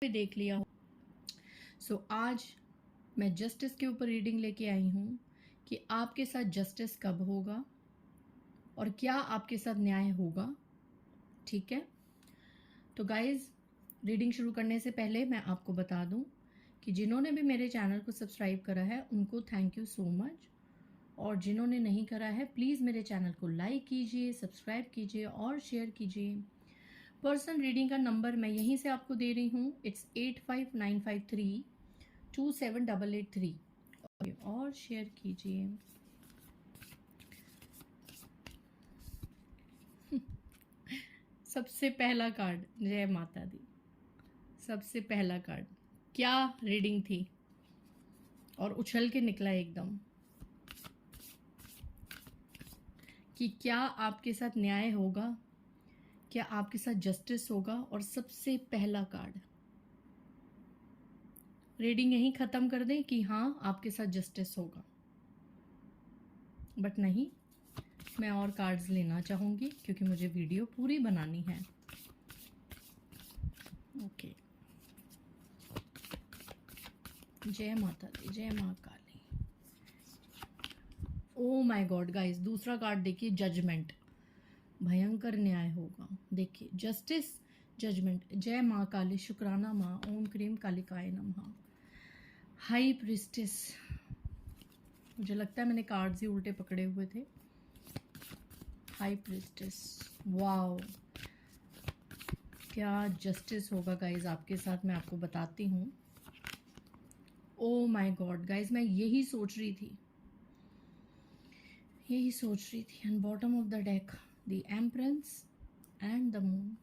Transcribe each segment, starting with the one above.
पे देख लिया हो। सो आज मैं जस्टिस के ऊपर रीडिंग लेके आई हूँ कि आपके साथ जस्टिस कब होगा और क्या आपके साथ न्याय होगा। ठीक है, तो गाइज रीडिंग शुरू करने से पहले मैं आपको बता दूं कि जिन्होंने भी मेरे चैनल को सब्सक्राइब करा है उनको थैंक यू सो मच, और जिन्होंने नहीं करा है प्लीज़ मेरे चैनल को लाइक कीजिए, सब्सक्राइब कीजिए और शेयर कीजिए। पर्सनल रीडिंग का नंबर मैं यहीं से आपको दे रही हूँ, इट्स 8595327883 और शेयर कीजिए। सबसे पहला कार्ड, जय माता दी। सबसे पहला कार्ड, क्या रीडिंग थी और उछल के निकला एकदम कि क्या आपके साथ न्याय होगा, क्या आपके साथ जस्टिस होगा। और सबसे पहला कार्ड, रीडिंग यहीं खत्म कर दें कि हाँ आपके साथ जस्टिस होगा, बट नहीं, मैं और कार्ड्स लेना चाहूंगी क्योंकि मुझे वीडियो पूरी बनानी है। ओके, जय माता दी, जय माँ काली। ओ माय गॉड गाइस, दूसरा कार्ड देखिए, जजमेंट। भयंकर न्याय होगा। देखिए, जस्टिस, जजमेंट। जय माँ काली, शुक्राना माँ, ओम क्रीम कालिकाय नमः। हाई प्रिस्टेस, मुझे लगता है मैंने कार्ड्स ही उल्टे पकड़े हुए थे। हाई प्रिस्टेस, वाओ, क्या जस्टिस होगा गाइज आपके साथ, मैं आपको बताती हूँ। ओ माय गॉड गाइज, मैं यही सोच रही थी, यही सोच रही थी। And bottom of the deck, the empress and the moon.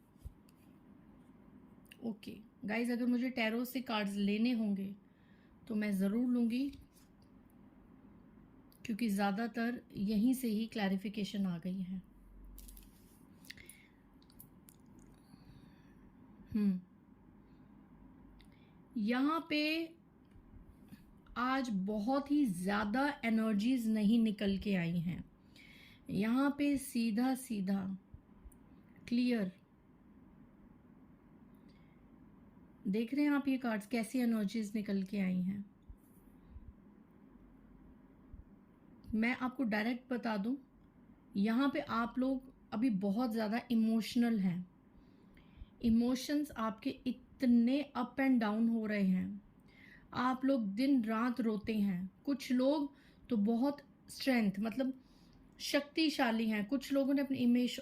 Okay guys, अगर मुझे टैरो से कार्ड्स लेने होंगे तो मैं ज़रूर लूँगी, क्योंकि ज़्यादातर यहीं से ही क्लैरिफिकेशन आ गई है। यहाँ पे आज बहुत ही ज़्यादा एनर्जीज नहीं निकल के आई हैं। यहाँ पे सीधा सीधा क्लियर, देख रहे हैं आप ये कार्ड्स कैसी एनर्जीज निकल के आई हैं। मैं आपको डायरेक्ट बता दूं, यहाँ पे आप लोग अभी बहुत ज़्यादा इमोशनल हैं। इमोशंस आपके इतने अप एंड डाउन हो रहे हैं, आप लोग दिन रात रोते हैं। कुछ लोग तो बहुत स्ट्रेंथ, मतलब शक्तिशाली हैं। कुछ लोगों ने अपने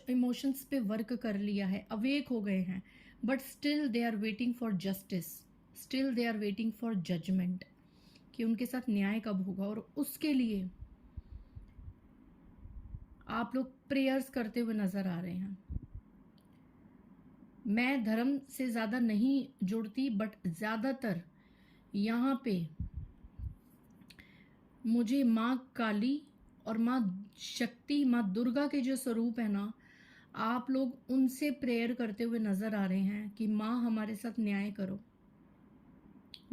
इमोशंस पे वर्क कर लिया है, अवेक हो गए हैं, but still they are waiting for justice, still they are waiting for judgement, कि उनके साथ न्याय कब होगा। और उसके लिए आप लोग प्रेयर्स करते हुए नजर आ रहे हैं। मैं धर्म से ज़्यादा नहीं जुड़ती, बट ज़्यादातर यहाँ पे मुझे माँ काली और माँ शक्ति, माँ दुर्गा के जो स्वरूप है ना, आप लोग उनसे प्रेयर करते हुए नजर आ रहे हैं कि माँ हमारे साथ न्याय करो।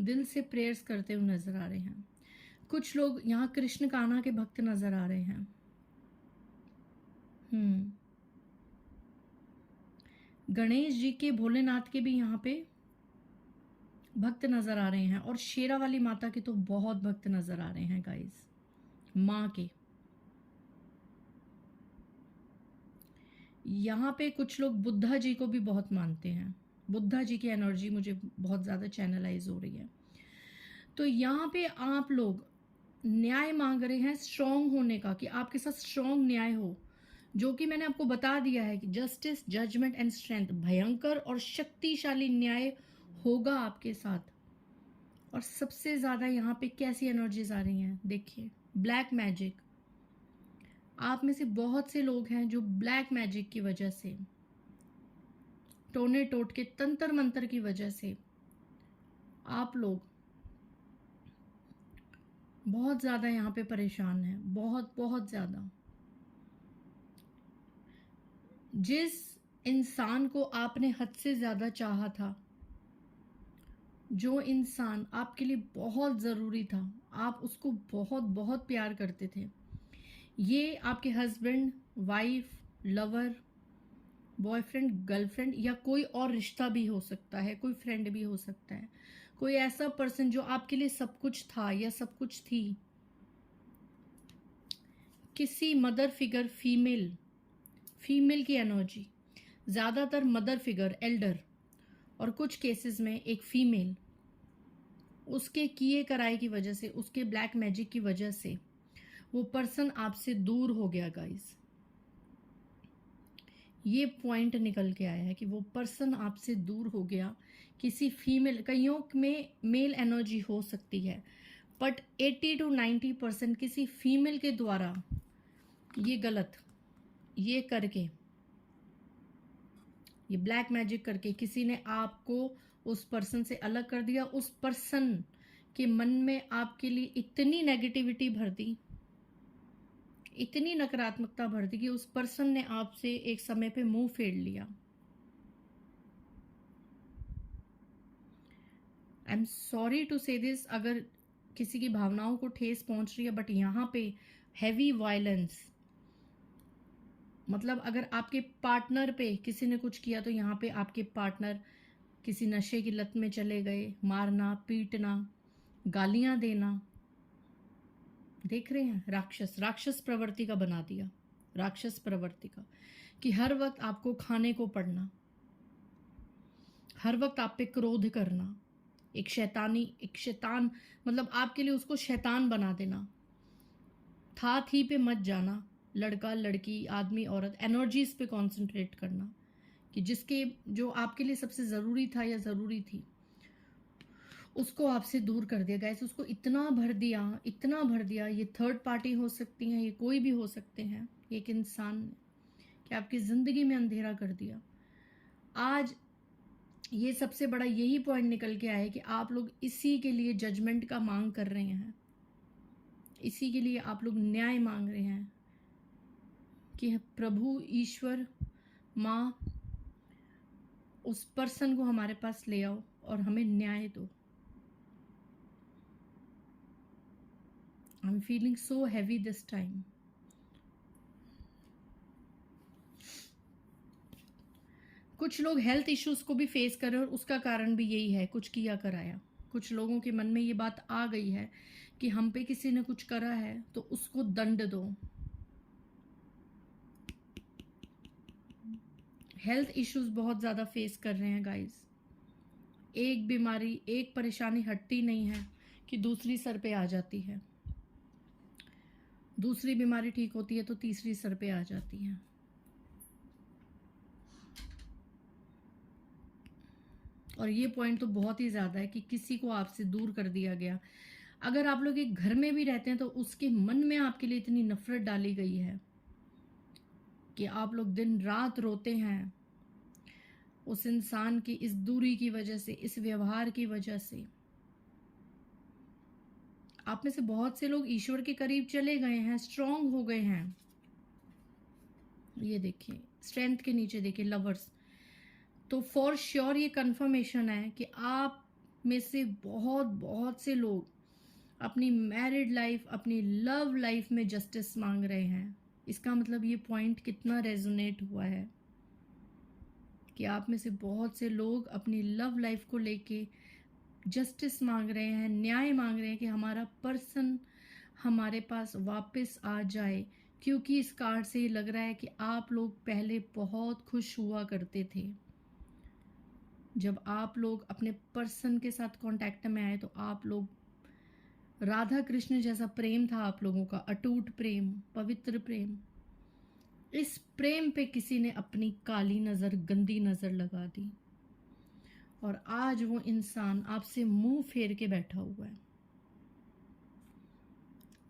दिल से प्रेयर्स करते हुए नजर आ रहे हैं। कुछ लोग यहाँ कृष्ण कान्हा के भक्त नजर आ रहे हैं। गणेश जी के, भोलेनाथ के भी यहाँ पे भक्त नजर आ रहे हैं, और शेरा वाली माता के तो बहुत भक्त नजर आ रहे हैं गाइस, माँ के। यहाँ पे कुछ लोग बुद्धा जी को भी बहुत मानते हैं। बुद्धा जी की एनर्जी मुझे बहुत ज़्यादा चैनलाइज हो रही है। तो यहाँ पे आप लोग न्याय मांग रहे हैं, स्ट्रांग होने का, कि आपके साथ स्ट्रांग न्याय हो, जो कि मैंने आपको बता दिया है कि जस्टिस, जजमेंट एंड स्ट्रेंथ, भयंकर और शक्तिशाली न्याय होगा आपके साथ। और सबसे ज़्यादा यहाँ पे कैसी एनर्जीज आ रही हैं, देखिए, ब्लैक मैजिक। आप में से बहुत से लोग हैं जो ब्लैक मैजिक की वजह से, टोने टोट के तंत्र मंत्र की वजह से, आप लोग बहुत ज़्यादा यहाँ पे परेशान हैं, बहुत बहुत ज़्यादा। जिस इंसान को आपने हद से ज़्यादा चाहा था, जो इंसान आपके लिए बहुत ज़रूरी था, आप उसको बहुत बहुत प्यार करते थे, ये आपके husband, wife, lover, boyfriend, girlfriend या कोई और रिश्ता भी हो सकता है, कोई फ्रेंड भी हो सकता है, कोई ऐसा पर्सन जो आपके लिए सब कुछ था या सब कुछ थी। किसी मदर फिगर, फीमेल की एनर्जी, ज़्यादातर मदर फिगर, एल्डर, और कुछ केसेस में एक फीमेल, उसके किए कराए की वजह से, उसके ब्लैक मैजिक की वजह से वो पर्सन आपसे दूर हो गया गाइस। ये पॉइंट निकल के आया है कि वो पर्सन आपसे दूर हो गया किसी फीमेल, कईयों में मेल एनर्जी हो सकती है, बट 80 to 90% किसी फीमेल के द्वारा ये गलत, ये करके, ये ब्लैक मैजिक करके किसी ने आपको उस पर्सन से अलग कर दिया। उस पर्सन के मन में आपके लिए इतनी नेगेटिविटी भर दी, इतनी नकारात्मकता भर दी कि उस पर्सन ने आपसे एक समय पे मुंह फेर लिया। आई एम सॉरी टू से दिस, अगर किसी की भावनाओं को ठेस पहुंच रही है, बट यहाँ पे हैवी वायलेंस, मतलब अगर आपके पार्टनर पे किसी ने कुछ किया तो यहाँ पे आपके पार्टनर किसी नशे की लत में चले गए, मारना, पीटना, गालियां देना, देख रहे हैं, राक्षस प्रवृत्ति का बना दिया, राक्षस प्रवृत्ति का, कि हर वक्त आपको खाने को पड़ना, हर वक्त आप पे क्रोध करना, एक शैतान, मतलब आपके लिए उसको शैतान बना देना, था थी पे मत जाना, लड़का लड़की, आदमी औरत, एनर्जीज पे कंसंट्रेट करना, कि जिसके, जो आपके लिए सबसे ज़रूरी था या ज़रूरी थी, उसको आपसे दूर कर दिया गाइस। उसको इतना भर दिया, इतना भर दिया, ये थर्ड पार्टी हो सकती हैं, ये कोई भी हो सकते हैं, एक इंसान ने, कि आपकी ज़िंदगी में अंधेरा कर दिया। आज ये सबसे बड़ा यही पॉइंट निकल के आया है कि आप लोग इसी के लिए जजमेंट का मांग कर रहे हैं, इसी के लिए आप लोग न्याय मांग रहे हैं कि प्रभु ईश्वर माँ उस पर्सन को हमारे पास ले आओ और हमें न्याय दो। I am feeling so heavy this time. कुछ लोग हेल्थ इश्यूज को भी फेस कर रहे हैं और उसका कारण भी यही है, कुछ किया कराया। कुछ लोगों के मन में ये बात आ गई है कि हम पे किसी ने कुछ करा है तो उसको दंड दो। हेल्थ इश्यूज बहुत ज़्यादा फेस कर रहे हैं गाइस। एक बीमारी, एक परेशानी हटती नहीं है कि दूसरी सर पे आ जाती है, दूसरी बीमारी ठीक होती है तो तीसरी सर पे आ जाती है। और ये पॉइंट तो बहुत ही ज़्यादा है कि किसी को आपसे दूर कर दिया गया। अगर आप लोग एक घर में भी रहते हैं तो उसके मन में आपके लिए इतनी नफरत डाली गई है कि आप लोग दिन रात रोते हैं उस इंसान की इस दूरी की वजह से, इस व्यवहार की वजह से। आप में से बहुत से लोग ईश्वर के करीब चले गए हैं, स्ट्रांग हो गए हैं। ये देखिए, स्ट्रेंथ के नीचे देखिए लवर्स। तो फॉर श्योर ये कंफर्मेशन है कि आप में से बहुत से लोग अपनी मैरिड लाइफ, अपनी लव लाइफ में जस्टिस मांग रहे हैं। इसका मतलब ये पॉइंट कितना रेजोनेट हुआ है कि आप में से बहुत से लोग अपनी लव लाइफ को लेके जस्टिस मांग रहे हैं, न्याय मांग रहे हैं कि हमारा पर्सन हमारे पास वापस आ जाए। क्योंकि इस कार्ड से ये लग रहा है कि आप लोग पहले बहुत खुश हुआ करते थे। जब आप लोग अपने पर्सन के साथ कांटेक्ट में आए तो आप लोग, राधा कृष्ण जैसा प्रेम था आप लोगों का, अटूट प्रेम, पवित्र प्रेम। इस प्रेम पे किसी ने अपनी काली नज़र, गंदी नज़र लगा दी और आज वो इंसान आपसे मुंह फेर के बैठा हुआ है,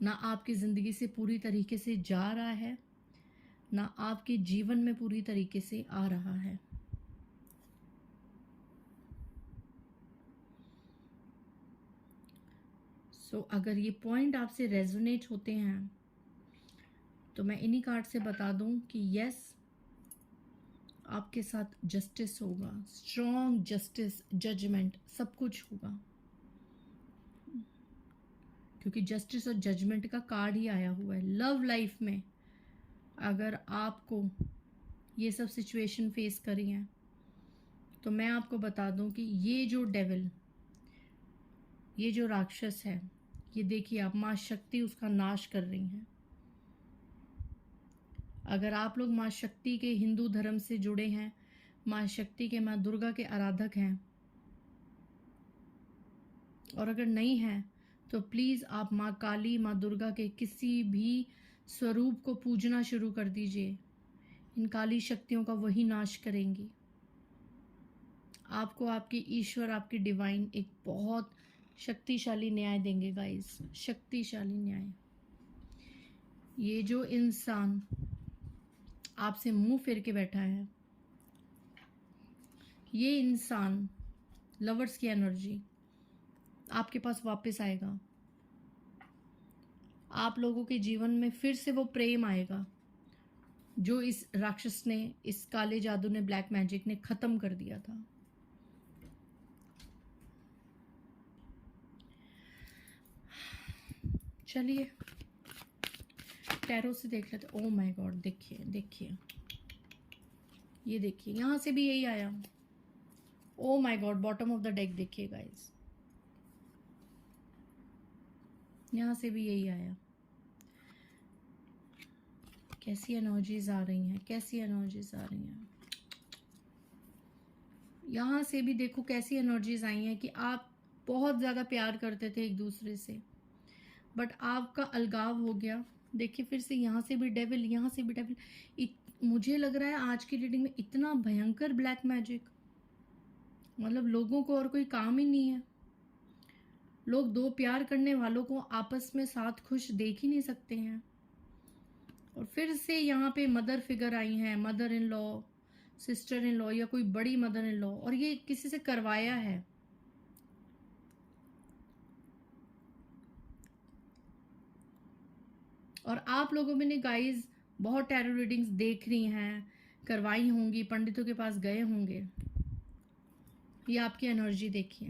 ना आपकी ज़िंदगी से पूरी तरीके से जा रहा है, ना आपके जीवन में पूरी तरीके से आ रहा है। अगर ये पॉइंट आपसे रेजोनेट होते हैं तो मैं इन्हीं कार्ड से बता दूं कि यस, आपके साथ जस्टिस होगा, स्ट्रॉन्ग जस्टिस, जजमेंट, सब कुछ होगा। क्योंकि जस्टिस और जजमेंट का कार्ड ही आया हुआ है। लव लाइफ में अगर आपको ये सब सिचुएशन फेस करी हैं। तो मैं आपको बता दूं कि ये जो डेविल, ये जो राक्षस है, ये देखिए आप माँ शक्ति उसका नाश कर रही हैं। अगर आप लोग माँ शक्ति के हिंदू धर्म से जुड़े हैं, माँ शक्ति के, माँ दुर्गा के आराधक हैं, और अगर नहीं हैं तो प्लीज़ आप माँ काली, माँ दुर्गा के किसी भी स्वरूप को पूजना शुरू कर दीजिए। इन काली शक्तियों का वही नाश करेंगी। आपको आपके ईश्वर, आपकी डिवाइन एक बहुत शक्तिशाली न्याय देंगे गाइस, शक्तिशाली न्याय। ये जो इंसान आपसे मुंह फेर के बैठा है, ये इंसान, लवर्स की एनर्जी आपके पास वापस आएगा। आप लोगों के जीवन में फिर से वो प्रेम आएगा जो इस राक्षस ने, इस काले जादू ने, ब्लैक मैजिक ने खत्म कर दिया था। चलिए टैरो से देख लेते। ओ माय गॉड, देखिए देखिए, ये देखिए यहां से भी यही आया। Oh my God, bottom of the deck देखिए गाइस, यहां से भी यही आया। कैसी एनर्जीज आ रही हैं, कैसी एनर्जीज आ रही हैं। यहां से भी देखो कैसी एनर्जीज आई हैं कि आप बहुत ज़्यादा प्यार करते थे एक दूसरे से, बट आपका अलगाव हो गया। देखिए फिर से यहाँ से भी डेविल, यहाँ से भी डेविल। मुझे लग रहा है आज की रीडिंग में इतना भयंकर ब्लैक मैजिक, मतलब लोगों को और कोई काम ही नहीं है। लोग दो प्यार करने वालों को आपस में साथ खुश देख ही नहीं सकते हैं। और फिर से यहाँ पे मदर फिगर आई हैं, mother in law, sister in law, या कोई बड़ी मदर इन लॉ, और ये किसी से करवाया है। और आप लोगों में ने गाइज बहुत टैरो रीडिंग्स देख रही हैं, करवाई होंगी, पंडितों के पास गए होंगे। ये आपकी एनर्जी देखिए,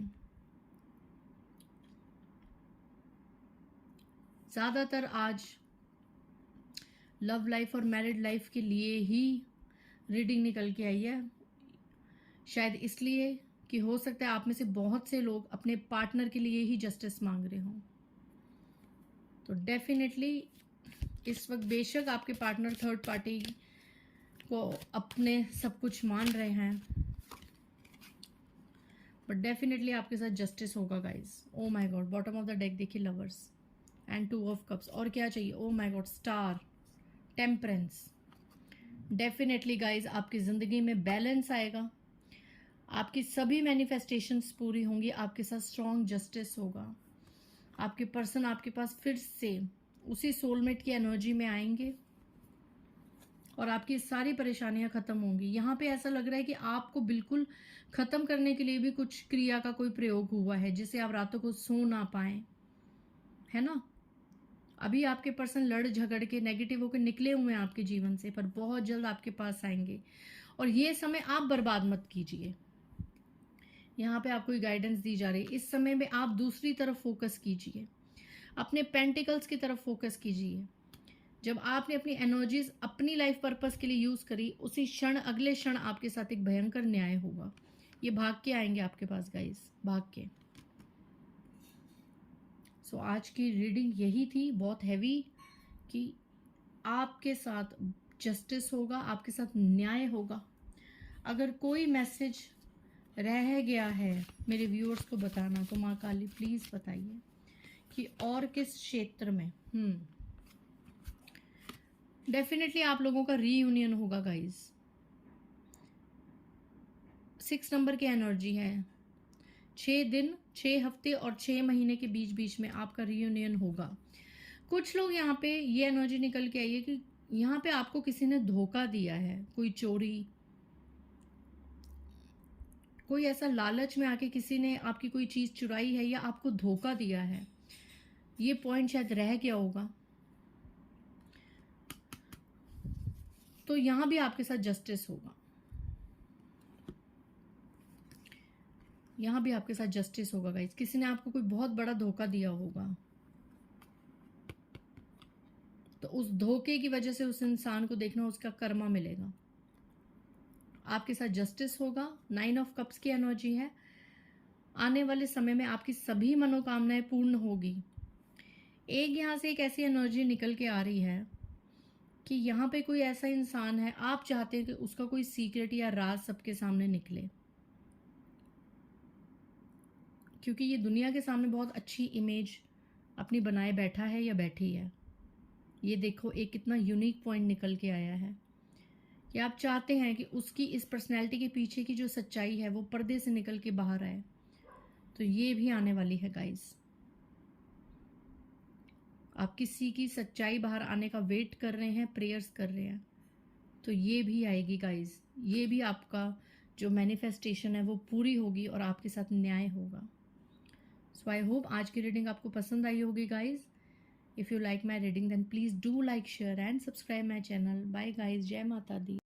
ज़्यादातर आज लव लाइफ और मैरिड लाइफ के लिए ही रीडिंग निकल के आई है। शायद इसलिए कि हो सकता है आप में से बहुत से लोग अपने पार्टनर के लिए ही जस्टिस मांग रहे हों। तो डेफिनेटली इस वक्त बेशक आपके पार्टनर थर्ड पार्टी को अपने सब कुछ मान रहे हैं, बट डेफिनेटली आपके साथ जस्टिस होगा guys. Oh my God, bottom of the deck देखिए, लवर्स एंड 2 ऑफ कप्स। और क्या चाहिए? Oh my God, star, temperance. Definitely guys आपकी ज़िंदगी में बैलेंस आएगा, आपकी सभी मैनिफेस्टेशंस पूरी होंगी, आपके साथ स्ट्रॉन्ग जस्टिस होगा। आपके पर्सन आपके पास फिर से उसी सोलमेट की एनर्जी में आएंगे और आपकी सारी परेशानियां खत्म होंगी। यहाँ पे ऐसा लग रहा है कि आपको बिल्कुल खत्म करने के लिए भी कुछ क्रिया का कोई प्रयोग हुआ है, जिससे आप रातों को सो ना पाए, है ना। अभी आपके पर्सन लड़ झगड़ के नेगेटिव होकर निकले हुए हैं आपके जीवन से, पर बहुत जल्द आपके पास आएंगे। और ये समय आप बर्बाद मत कीजिए। यहाँ पे आपको गाइडेंस दी जा रही है, इस समय में आप दूसरी तरफ फोकस कीजिए, अपने पेंटिकल्स की तरफ फोकस कीजिए। जब आपने अपनी एनर्जीज अपनी लाइफ पर्पस के लिए यूज करी, उसी क्षण, अगले क्षण आपके साथ एक भयंकर न्याय होगा। ये भाग के आएंगे आपके पास गाइस, भाग के। सो आज की रीडिंग यही थी, बहुत हैवी, कि आपके साथ जस्टिस होगा, आपके साथ न्याय होगा। अगर कोई मैसेज रह गया है मेरे व्यूअर्स को बताना, तो माँ काली प्लीज बताइए कि और किस क्षेत्र में। डेफिनेटली आप लोगों का रीयूनियन होगा गाइज। 6 नंबर की एनर्जी है, 6 दिन, 6 हफ्ते और 6 महीने के बीच बीच में आपका रीयूनियन होगा। कुछ लोग यहाँ पे ये एनर्जी निकल के आई है कि यहाँ पे आपको किसी ने धोखा दिया है, कोई चोरी, कोई ऐसा लालच में आके किसी ने आपकी कोई चीज चुराई है या आपको धोखा दिया है। ये पॉइंट शायद रह गया होगा, तो यहां भी आपके साथ जस्टिस होगा, यहां भी आपके साथ जस्टिस होगा गाइस। किसी ने आपको कोई बहुत बड़ा धोखा दिया होगा, तो उस धोखे की वजह से उस इंसान को देखना, उसका कर्मा मिलेगा। आपके साथ जस्टिस होगा। 9 ऑफ कप्स की एनर्जी है। आने वाले समय में आपकी सभी मनोकामनाएं पूर्ण होगी। एक यहाँ से एक ऐसी एनर्जी निकल के आ रही है कि यहाँ पे कोई ऐसा इंसान है, आप चाहते हैं कि उसका कोई सीक्रेट या राज सबके सामने निकले, क्योंकि ये दुनिया के सामने बहुत अच्छी इमेज अपनी बनाए बैठा है या बैठी है। ये देखो एक कितना यूनिक पॉइंट निकल के आया है कि आप चाहते हैं कि उसकी इस पर्सनैलिटी के पीछे की जो सच्चाई है वो पर्दे से निकल के बाहर आए। तो ये भी आने वाली है गाइस। आप किसी की सच्चाई बाहर आने का वेट कर रहे हैं, प्रेयर्स कर रहे हैं, तो ये भी आएगी गाइस। ये भी आपका जो मैनिफेस्टेशन है वो पूरी होगी और आपके साथ न्याय होगा। सो आई होप आज की रीडिंग आपको पसंद आई होगी guys. If you like my reading then please do like, share and subscribe my channel. Bye guys, जय माता दी।